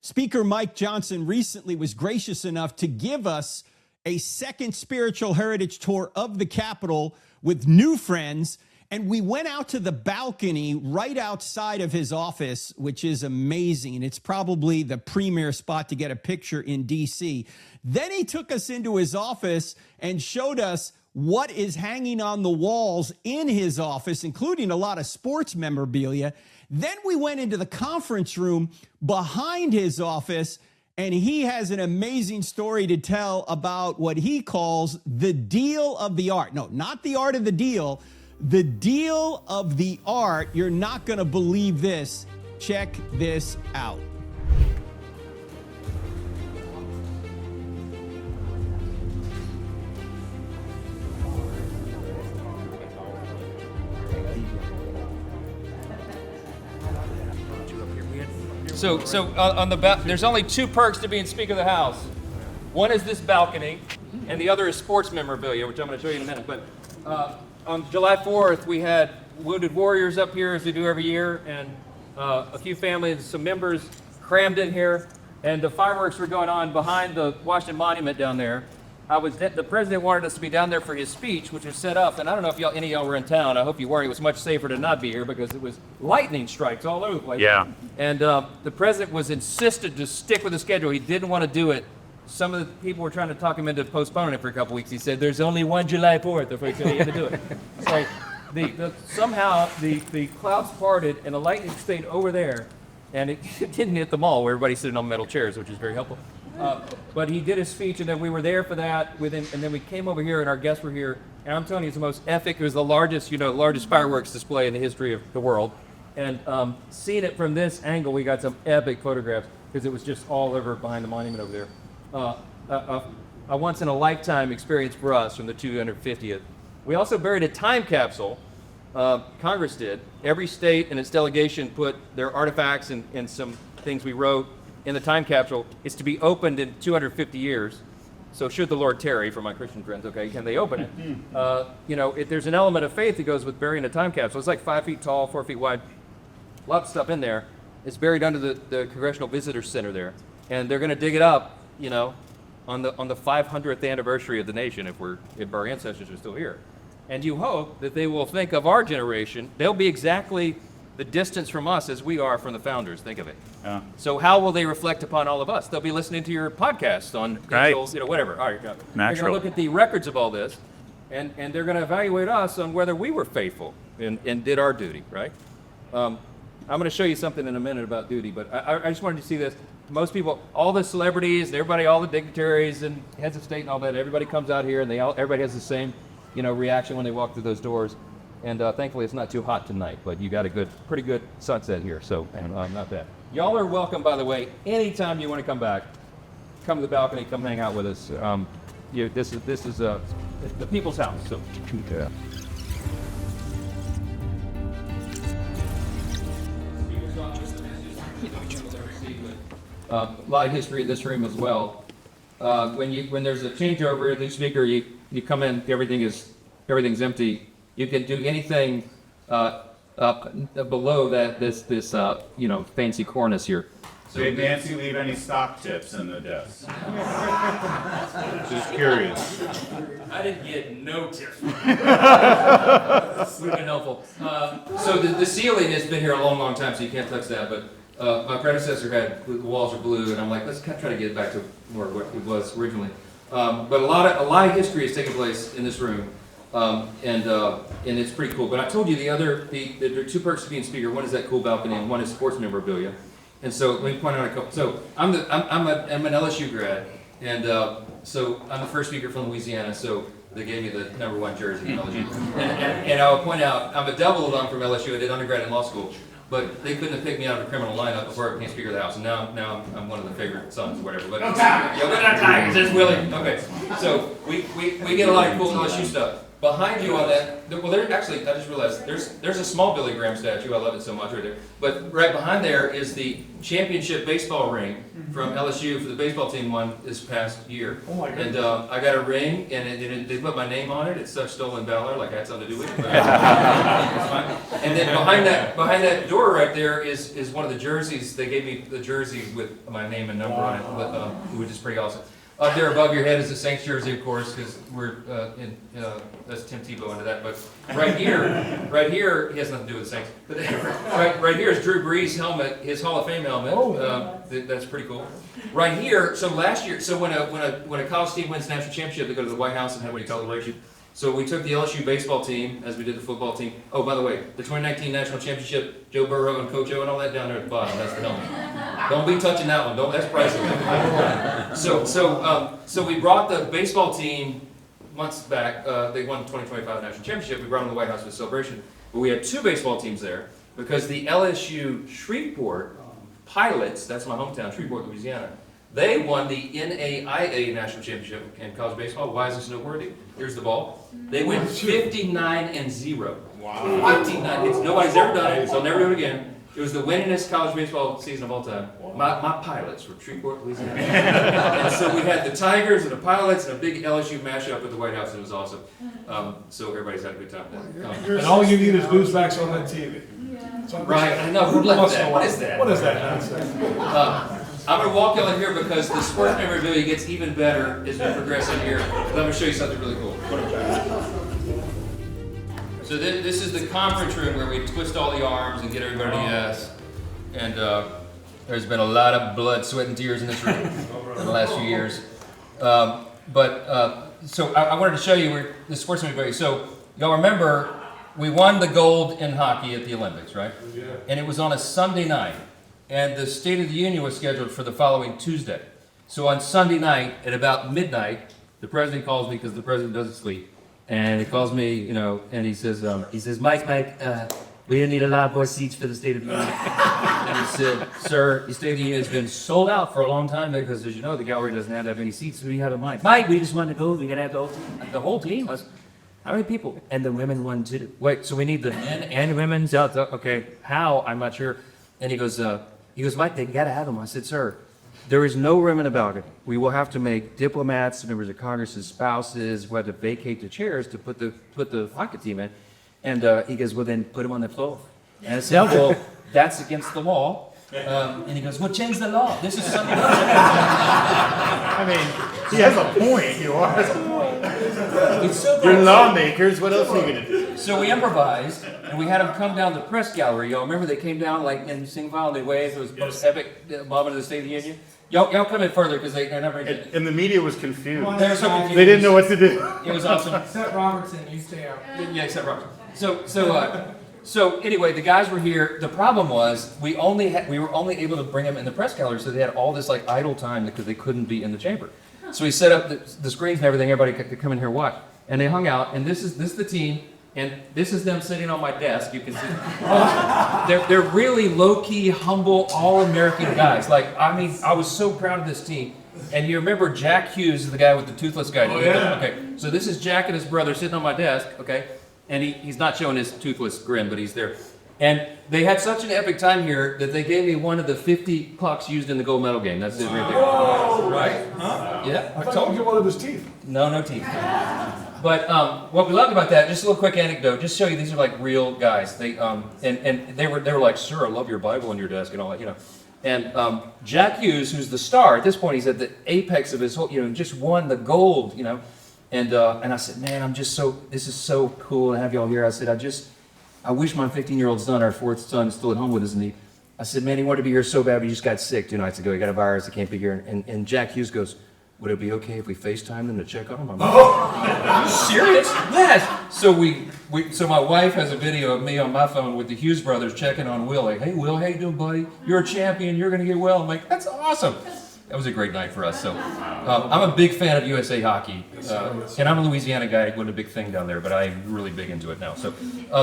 Speaker Mike Johnson recently was gracious enough to give us a second spiritual heritage tour of the Capitol with new friends. And we went out to the balcony right outside of his office, which is amazing. It's probably the premier spot to get a picture in D.C. Then he took us into his office and showed us what is hanging on the walls in his office, including a lot of sports memorabilia. Then we went into the conference room behind his office, and he has an amazing story to tell about what he calls the deal of the art. No, not the art of the deal, the deal of the art. You're not going to believe this. Check this out. So on the there's only two perks to being Speaker of the House. One is this balcony, and the other is sports memorabilia, which I'm going to show you in a minute. But on July 4th, we had wounded warriors up here, as we do every year, and a few families, some members crammed in here, and the fireworks were going on behind the Washington Monument down there. The president wanted us to be down there for his speech, which was set up, and I don't know if any of y'all were in town. I hope you weren't. It was much safer to not be here because it was lightning strikes all over the place. Yeah. And the president was insisted to stick with the schedule. He didn't want to do it. Some of the people were trying to talk him into postponing it for a couple weeks. He said, "There's only one July 4th if we could have to do it." So somehow the clouds parted and the lightning stayed over there, and it didn't hit the mall where everybody's sitting on metal chairs, which is very helpful. But he did his speech, and then we were there for that with him, and then we came over here, and our guests were here. And I'm telling you, it's the most epic. It was the largest fireworks display in the history of the world. And seeing it from this angle, we got some epic photographs because it was just all over behind the monument over there. A once-in-a-lifetime experience for us from the 250th. We also buried a time capsule. Congress did. Every state and its delegation put their artifacts and some things we wrote in the time capsule. Is to be opened in 250 years. So should the Lord tarry, for my Christian friends, okay, can they open it? There's an element of faith that goes with burying a time capsule. It's like 5 feet tall, 4 feet wide, a lot of stuff in there. It's buried under the Congressional Visitor Center there. And they're gonna dig it up, on the 500th anniversary of the nation if our ancestors are still here. And you hope that they will think of our generation. They'll be exactly the distance from us as we are from the founders. Think of it. Yeah. So how will they reflect upon all of us? They'll be listening to your podcast on angels, whatever. All right, they're going to look at the records of all this, and they're going to evaluate us on whether we were faithful and did our duty, right? I'm going to show you something in a minute about duty, but I just wanted to see this. Most people, all the celebrities, everybody, all the dignitaries and heads of state and all that, everybody comes out here and everybody has the same, reaction when they walk through those doors. And thankfully, it's not too hot tonight, but you got a pretty good sunset here, so not bad. Y'all are welcome, by the way. Anytime you want to come back, come to the balcony, come hang out with us. This is the people's house. So. Yeah. A lot of history in this room as well. When there's a changeover, the speaker, you come in, everything's empty. You can do anything below this fancy cornice here. So did Nancy leave any stock tips in the desk? Just curious. I didn't get no tips. Would have been helpful. So the ceiling has been here a long, long time, so you can't touch that. But my predecessor had the walls are blue, and I'm like, let's try to get it back to more what it was originally. But a lot of history has taken place in this room. And it's pretty cool. But I told you there are two perks to being speaker. One is that cool balcony, and one is sports memorabilia. And so let me point out a couple. So I'm an LSU grad, and so I'm the first speaker from Louisiana. So they gave me the #1 jersey in LSU. And I'll point out I'm a double alum from LSU. I did undergrad in law school, but they couldn't have picked me out of a criminal lineup before I became Speaker of the House. And now I'm one of the favorite sons or whatever. But we're not Tigers. It's Willie. Okay. So we get a lot of cool LSU stuff. behind you on that, well, there actually, I just realized there's a small Billy Graham statue. I love it so much right there. But right behind there is the championship baseball ring from LSU for the baseball team won this past year. Oh my goodness. And I got a ring, and they put my name on it. It's such stolen valor, like I had something to do with it. But, it's fine. And then behind that door right there is one of the jerseys. They gave me the jersey with my name and number on it, which is pretty awesome. Up there above your head is the Saints jersey, of course, because we're that's Tim Tebow into that. But right here, he has nothing to do with the Saints. But right here is Drew Brees' helmet, his Hall of Fame helmet. That's pretty cool. Right here, so last year, so when a college team wins national championship, they go to the White House and have a celebration. So we took the LSU baseball team, as we did the football team. Oh, by the way, the 2019 national championship, Joe Burrow and Coach O and all that down there at the bottom. That's the helmet. Don't be touching that one. That's priceless. So we brought the baseball team months back. They won the 2025 national championship. We brought them to the White House for a celebration. But we had two baseball teams there because the LSU Shreveport Pilots, that's my hometown, Shreveport, Louisiana, they won the NAIA national championship in college baseball. Why is this noteworthy? Here's the ball. They went 59-0. Wow. 59. Nobody's ever done it, so they'll never do it again. It was the winningest college baseball season of all time. My Pilots from Shreveport, Louisiana. And so we had the Tigers and the Pilots and a big LSU mashup at the White House. It was awesome. So everybody's had a good time. And all you need is Newsmax on that TV. Right, I know. Who left that? What is that? What is that nonsense? I'm going to walk y'all in here because the sports memorabilia gets even better as we progress in here. But I'm going to show you something really cool. So this is the conference room where we twist all the arms and get everybody to yes. And there's been a lot of blood, sweat, and tears in this room in the last few years. So I wanted to show you the sports memorabilia. So y'all remember we won the gold in hockey at the Olympics, right? Yeah. And it was on a Sunday night. And the State of the Union was scheduled for the following Tuesday. So on Sunday night at about midnight, the president calls me because the president doesn't sleep. And he calls me, and he says, Mike, we need a lot more seats for the State of the Union. And he said, sir, the State of the Union has been sold out for a long time because, as you know, the gallery doesn't have to have any seats. So we had a mind. Mike, we just wanted to go. We got to have the whole team. The whole team was, how many people? And the women won too. Wait, so we need the men and women? Okay, how? I'm not sure. And he goes, Mike, they got to have them. I said, sir, there is no room in the balcony. We will have to make diplomats, members of Congress's spouses, we'll have to vacate the chairs to put the hockey team in. And he goes, well, then put them on the floor. And I said, well, that's against the law. And he goes, well, change the law. This is something else. I mean, he has a point. You are. It's so You're lawmakers. What else are you going to do? So we improvised, and we had them come down to the press gallery. Y'all remember they came down like in single file, they waved. It was the most epic moment of the State of the Union. Y'all come in further because they're not very good. And the media was confused. They were so confused. They didn't know what to do. It was awesome. Except Robertson, you stay out. Yeah, except Robertson. So anyway, the guys were here. The problem was we were only able to bring them in the press gallery, so they had all this like idle time because they couldn't be in the chamber. So we set up the screens and everything. Everybody could come in here and watch. And they hung out. And this is the team. And this is them sitting on my desk. You can see. They're really low-key, humble, all-American guys. Like, I mean, I was so proud of this team. And you remember Jack Hughes is the guy with the toothless guy. Oh, yeah. Okay, so this is Jack and his brother sitting on my desk, okay? And he's not showing his toothless grin, but he's there. And they had such an epic time here that they gave me one of the 50 pucks used in the gold medal game. That's it right there. Whoa! Right? Huh? Yeah. I thought you get one of his teeth. No teeth. But what we loved about that, just a little quick anecdote, just to show you these are like real guys. They and they were like, sir, I love your Bible on your desk and all that, And Jack Hughes, who's the star at this point, he's at the apex of his whole, just won the gold, And I said, man, this is so cool to have y'all here. I said, I wish my 15-year-old son, our fourth son, is still at home with us. And I said, man, he wanted to be here so bad, but he just got sick 2 nights ago. He got a virus, he can't be here. And Jack Hughes goes, would it be okay if we FaceTime them to check on him? I'm like, are you serious? Yes. So my wife has a video of me on my phone with the Hughes brothers checking on Will. Like, hey, Will, how you doing, buddy? You're a champion. You're going to get well. I'm like, that's awesome. That was a great night for us. So I'm a big fan of USA Hockey. And I'm a Louisiana guy. It wasn't a big thing down there, but I'm really big into it now. So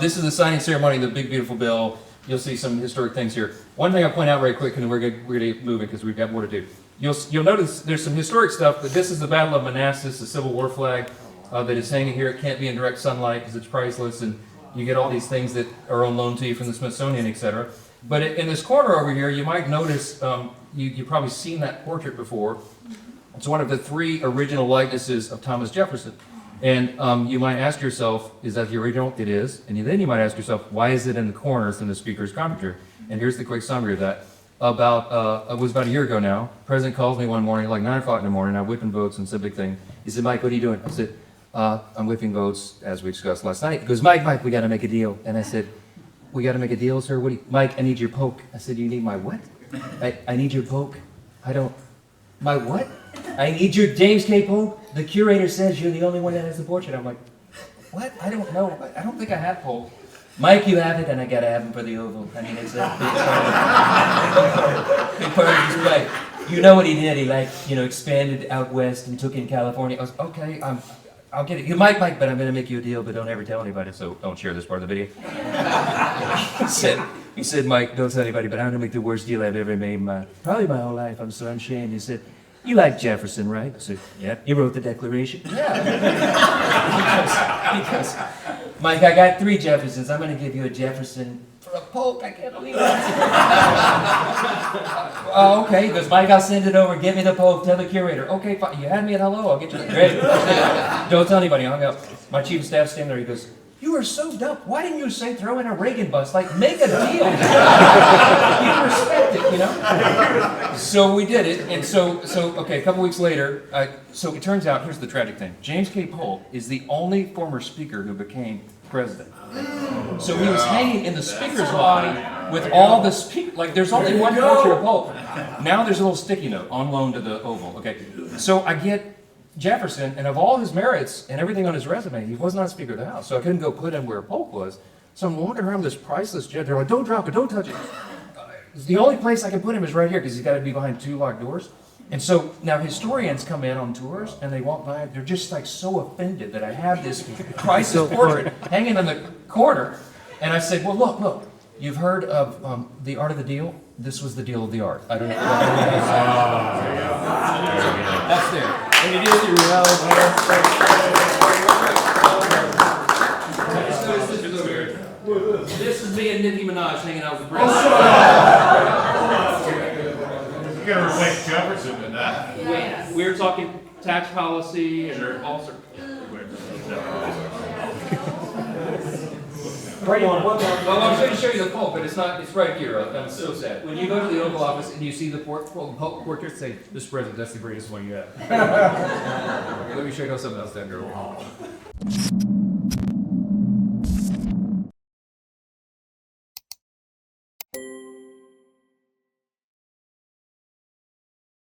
this is the signing ceremony, the big, beautiful bill. You'll see some historic things here. One thing I'll point out very quick, and we're going to get moving because we've got more to do. You'll notice there's some historic stuff, but this is the Battle of Manassas, the Civil War flag. that is hanging here. It can't be in direct sunlight because it's priceless, and you get all these things that are on loan to you from the Smithsonian, etc. But in this corner over here, you might notice, you've probably seen that portrait before. It's one of the 3 original likenesses of Thomas Jefferson. And you might ask yourself, is that the original? It is. And then you might ask yourself, why is it in the corners in the speaker's commentary? And here's the quick summary of that. It was about a year ago now. The president calls me one morning, like 9 o'clock in the morning. I'm whipping votes and it's a big thing. He said, Mike, what are you doing? I said, I'm whipping votes, as we discussed last night. He goes, Mike, we got to make a deal. And I said, we got to make a deal, sir? Mike, I need your poke. I said, you need my what? I need your poke. My what? I need your James K. Polk. The curator says you're the only one that has the portrait. I'm like, what? I don't know. I don't think I have Polk. Mike, you have it, and I gotta have him for the Oval. I mean, it's a big part of his play. You know what he did? He expanded out west and took in California. I was, okay, I'll get it. You might, Mike, but I'm gonna make you a deal, but don't ever tell anybody, so don't share this part of the video. He said, Mike, don't tell anybody, but I'm gonna make the worst deal I've ever made probably my whole life. I'm so ashamed. He said, you like Jefferson, right? I said, yeah. He wrote the Declaration? Yeah. because, Mike, I got 3 Jeffersons. I'm going to give you a Jefferson for a Polk. I can't believe it. Oh, okay. He goes, Mike, I'll send it over. Give me the Polk. Tell the curator. Okay, fine. You had me at hello. I'll get you. Great. Don't tell anybody. I hung up. My chief of staff standing there. He goes, you are so dumb. Why didn't you say throw in a Reagan bus? Like, make a deal. You respect it, you know? So we did it. And so okay, a couple weeks later, so it turns out, here's the tragic thing. James K. Polk is the only former speaker who became president. So he was hanging in the speaker's lobby with all the speakers. Like, there's only one portrait of Polk. Now there's a little sticky note on loan to the Oval. Okay, so I get Jefferson, and of all his merits and everything on his resume, he was not Speaker of the House, so I couldn't go put him where Polk was. So I'm wandering around this priceless jet. They're like, don't drop it, don't touch it. The only place I can put him is right here because he's got to be behind 2 locked doors. And so now historians come in on tours and they walk by, they're just like so offended that I have this priceless portrait hanging in the corner. And I said, well, look, you've heard of The Art of the Deal? This was the deal of the art. I don't know. That's there. And it is This is me and Nicki Minaj hanging out with Brett. You're gonna replace Jefferson with that. We're talking tax policy and all sorts. Well, I'm going to show you the Polk, but it's right here. I'm so sad. When you go to the Oval Office and you see the Polk portrait, say, "This president, that's the greatest one you have." Let me show you something else, that girl.